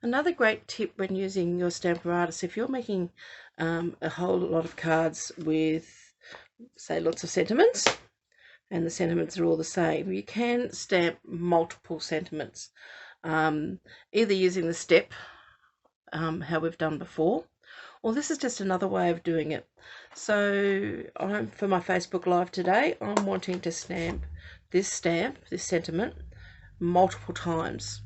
Another great tip when using your Stamparatus, if you're making a whole lot of cards with, say, lots of sentiments, and the sentiments are all the same, you can stamp multiple sentiments, either using the step, how we've done before, or this is just another way of doing it. So for my Facebook Live today, I'm wanting to stamp, this sentiment, multiple times.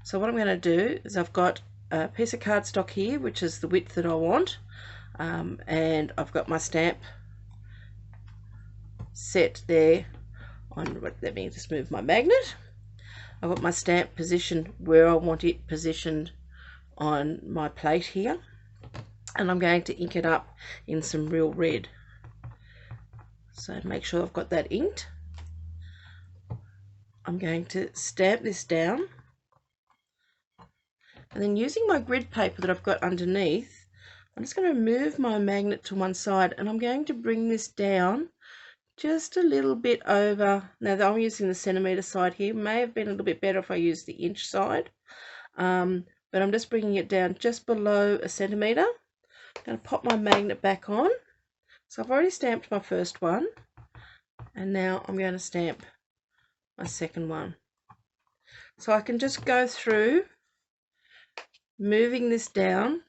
So what I'm going to do is I've got a piece of cardstock here, which is the width that I want, and I've got my stamp set there on, let me just move my magnet. I've got my stamp positioned where I want it positioned on my plate here, and I'm going to ink it up in some real red. So make sure I've got that inked. I'm going to stamp this down, and then using my grid paper that I've got underneath, I'm just going to move my magnet to one side, and I'm going to bring this down just a little bit over. Now that I'm using the centimetre side here, may have been a little bit better if I used the inch side, but I'm just bringing it down just below a centimetre. I'm going to pop my magnet back on. So I've already stamped my first one, and now I'm going to stamp my second one. So I can just go through moving this down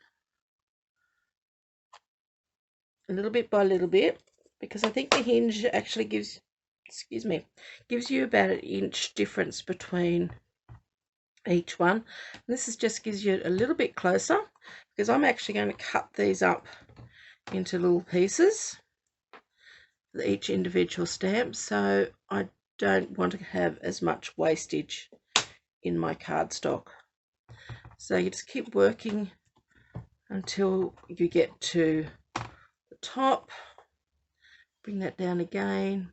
a little bit by little bit, because I think the hinge actually gives you about an inch difference between each one. And this just gives you a little bit closer, because I'm actually going to cut these up into little pieces for each individual stamp, so I don't want to have as much wastage in my cardstock. So you just keep working until you get to the top. Bring that down again.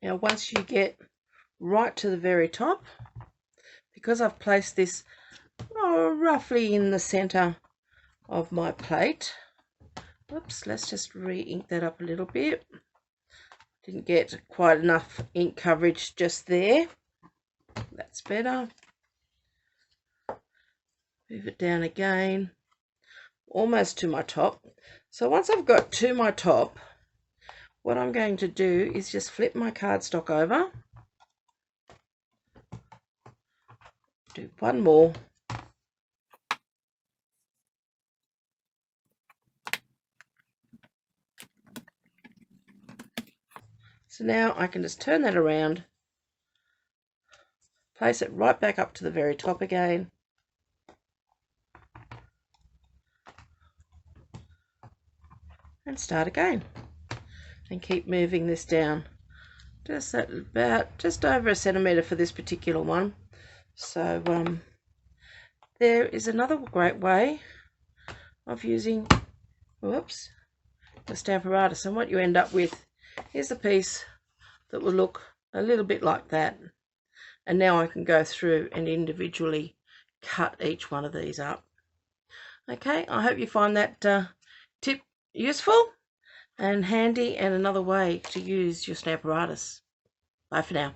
Now once you get right to the very top, because I've placed this roughly in the center of my plate, oops, let's just re-ink that up a little bit. Didn't get quite enough ink coverage just there. That's better. Move it down again, almost to my top. So once I've got to my top, what I'm going to do is just flip my cardstock over, do one more, so now I can just turn that around, place it right back up to the very top again, and start again, and keep moving this down just at about just over a centimetre for this particular one. So there is another great way of using the Stamparatus, and what you end up with is a piece that will look a little bit like that. And now I can go through and individually cut each one of these up. Okay, I hope you find that tip useful and handy, and another way to use your Stamparatus. Bye for now.